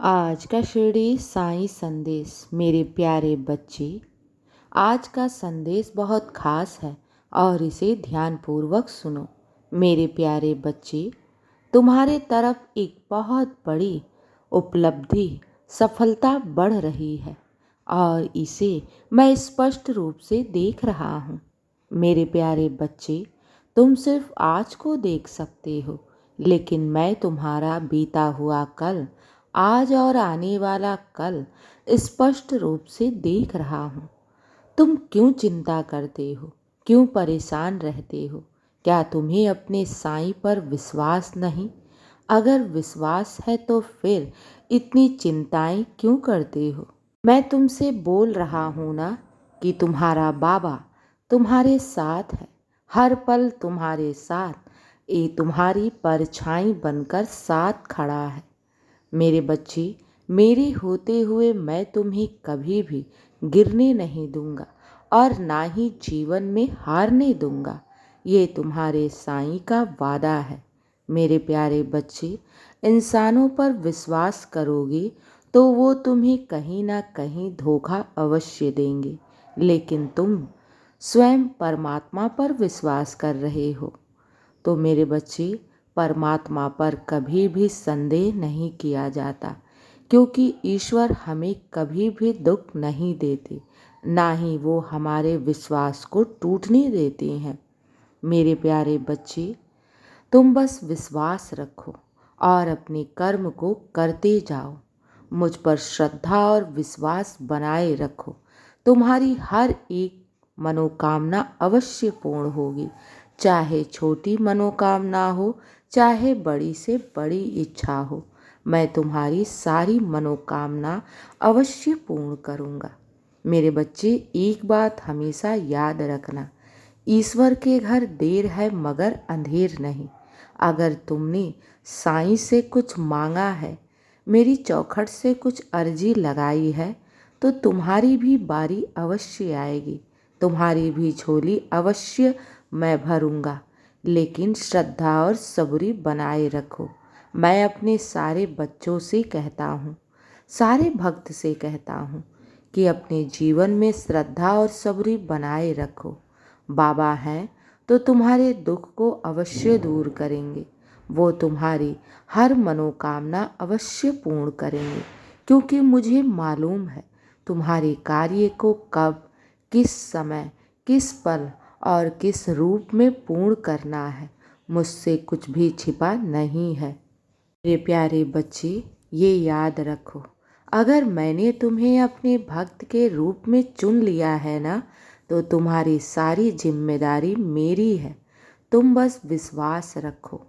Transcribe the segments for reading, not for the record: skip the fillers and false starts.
आज का शिरडी साईं संदेश। मेरे प्यारे बच्चे, आज का संदेश बहुत खास है और इसे ध्यानपूर्वक सुनो। मेरे प्यारे बच्चे, तुम्हारे तरफ एक बहुत बड़ी उपलब्धि, सफलता बढ़ रही है और इसे मैं स्पष्ट रूप से देख रहा हूँ। मेरे प्यारे बच्चे, तुम सिर्फ आज को देख सकते हो, लेकिन मैं तुम्हारा बीता हुआ कल, आज और आने वाला कल स्पष्ट रूप से देख रहा हूँ। तुम क्यों चिंता करते हो? क्यों परेशान रहते हो? क्या तुम्हें अपने साईं पर विश्वास नहीं? अगर विश्वास है तो फिर इतनी चिंताएं क्यों करते हो? मैं तुमसे बोल रहा हूँ ना कि तुम्हारा बाबा तुम्हारे साथ है, हर पल तुम्हारे साथ, ये तुम्हारी परछाई बनकर साथ खड़ा है। मेरे बच्चे, मेरे होते हुए मैं तुम्हें कभी भी गिरने नहीं दूंगा और ना ही जीवन में हारने दूंगा। ये तुम्हारे साईं का वादा है। मेरे प्यारे बच्चे, इंसानों पर विश्वास करोगे तो वो तुम्हें कहीं ना कहीं धोखा अवश्य देंगे, लेकिन तुम स्वयं परमात्मा पर विश्वास कर रहे हो। तो मेरे बच्चे, परमात्मा पर कभी भी संदेह नहीं किया जाता, क्योंकि ईश्वर हमें कभी भी दुख नहीं देते, ना ही वो हमारे विश्वास को टूटने देते हैं। मेरे प्यारे बच्चे, तुम बस विश्वास रखो और अपने कर्म को करते जाओ। मुझ पर श्रद्धा और विश्वास बनाए रखो। तुम्हारी हर एक मनोकामना अवश्य पूर्ण होगी, चाहे छोटी मनोकामना हो, चाहे बड़ी से बड़ी इच्छा हो। मैं तुम्हारी सारी मनोकामना अवश्य पूर्ण करूँगा। मेरे बच्चे, एक बात हमेशा याद रखना, ईश्वर के घर देर है मगर अंधेर नहीं। अगर तुमने साईं से कुछ मांगा है, मेरी चौखट से कुछ अर्जी लगाई है, तो तुम्हारी भी बारी अवश्य आएगी, तुम्हारी भी झोली अवश्य मैं भरूंगा। लेकिन श्रद्धा और सबूरी बनाए रखो। मैं अपने सारे बच्चों से कहता हूँ, सारे भक्त से कहता हूँ कि अपने जीवन में श्रद्धा और सबूरी बनाए रखो। बाबा हैं तो तुम्हारे दुख को अवश्य दूर करेंगे। वो तुम्हारी हर मनोकामना अवश्य पूर्ण करेंगे, क्योंकि मुझे मालूम है तुम्हारे कार्य को कब, किस समय, किस पल और किस रूप में पूर्ण करना है। मुझसे कुछ भी छिपा नहीं है। मेरे प्यारे बच्चे, ये याद रखो, अगर मैंने तुम्हें अपने भक्त के रूप में चुन लिया है ना, तो तुम्हारी सारी जिम्मेदारी मेरी है। तुम बस विश्वास रखो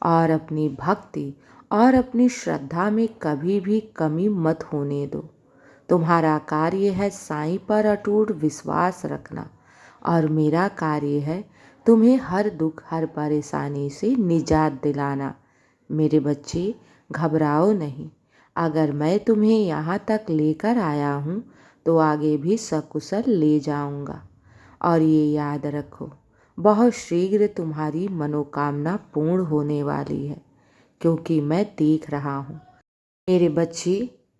और अपनी भक्ति और अपनी श्रद्धा में कभी भी कमी मत होने दो। तुम्हारा कार्य है साईं पर अटूट विश्वास रखना, और मेरा कार्य है तुम्हें हर दुख, हर परेशानी से निजात दिलाना। मेरे बच्चे, घबराओ नहीं। अगर मैं तुम्हें यहाँ तक लेकर आया हूँ तो आगे भी सकुशल ले जाऊँगा। और ये याद रखो, बहुत शीघ्र तुम्हारी मनोकामना पूर्ण होने वाली है, क्योंकि मैं देख रहा हूँ। मेरे बच्चे,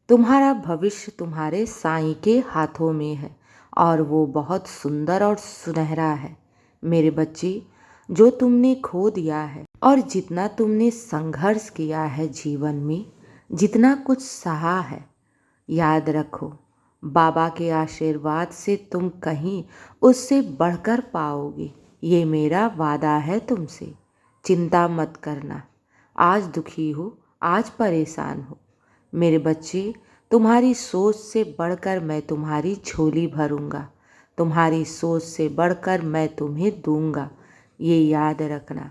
तुम्हारा भविष्य तुम्हारे साईं के हाथों में है और वो बहुत सुंदर और सुनहरा है। मेरे बच्चे, जो तुमने खो दिया है और जितना तुमने संघर्ष किया है जीवन में, जितना कुछ सहा है, याद रखो, बाबा के आशीर्वाद से तुम कहीं उससे बढ़कर पाओगे। ये मेरा वादा है तुमसे। चिंता मत करना। आज दुखी हो, आज परेशान हो, मेरे बच्चे, तुम्हारी सोच से बढ़कर मैं तुम्हारी झोली भरूंगा। तुम्हारी सोच से बढ़कर मैं तुम्हें दूंगा। ये याद रखना,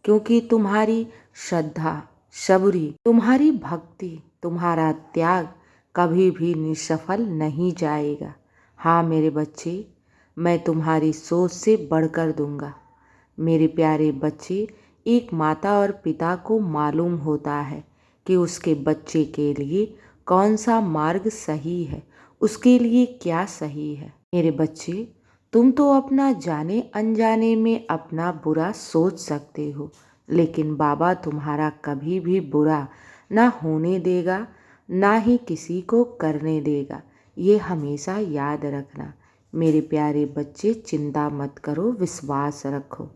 क्योंकि तुम्हारी श्रद्धा, सबूरी, तुम्हारी भक्ति, तुम्हारा त्याग कभी भी निष्फल नहीं जाएगा। हाँ मेरे बच्चे, मैं तुम्हारी सोच से बढ़कर दूंगा। मेरे प्यारे बच्चे, एक माता और पिता को मालूम होता है कि उसके बच्चे के लिए कौन सा मार्ग सही है, उसके लिए क्या सही है। मेरे बच्चे, तुम तो अपना जाने अनजाने में अपना बुरा सोच सकते हो, लेकिन बाबा तुम्हारा कभी भी बुरा ना होने देगा, ना ही किसी को करने देगा। ये हमेशा याद रखना। मेरे प्यारे बच्चे, चिंता मत करो, विश्वास रखो,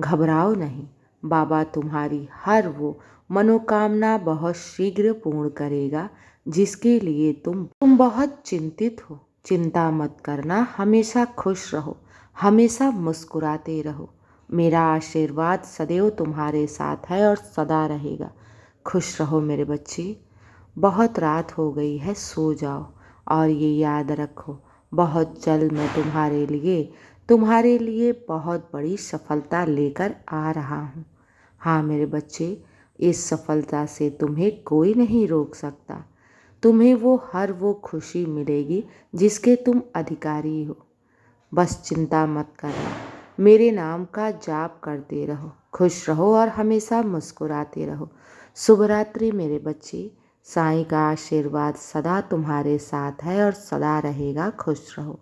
घबराओ नहीं। बाबा तुम्हारी हर वो मनोकामना बहुत शीघ्र पूर्ण करेगा जिसके लिए तुम बहुत चिंतित हो। चिंता मत करना, हमेशा खुश रहो, हमेशा मुस्कुराते रहो। मेरा आशीर्वाद सदैव तुम्हारे साथ है और सदा रहेगा। खुश रहो मेरे बच्चे। बहुत रात हो गई है, सो जाओ और ये याद रखो, बहुत जल्द मैं तुम्हारे लिए बहुत बड़ी सफलता लेकर आ रहा हूँ। हाँ मेरे बच्चे, इस सफलता से तुम्हें कोई नहीं रोक सकता। तुम्हें वो खुशी मिलेगी जिसके तुम अधिकारी हो। बस चिंता मत करना, मेरे नाम का जाप करते रहो, खुश रहो और हमेशा मुस्कुराते रहो। शुभ रात्रि मेरे बच्चे। साईं का आशीर्वाद सदा तुम्हारे साथ है और सदा रहेगा। खुश रहो।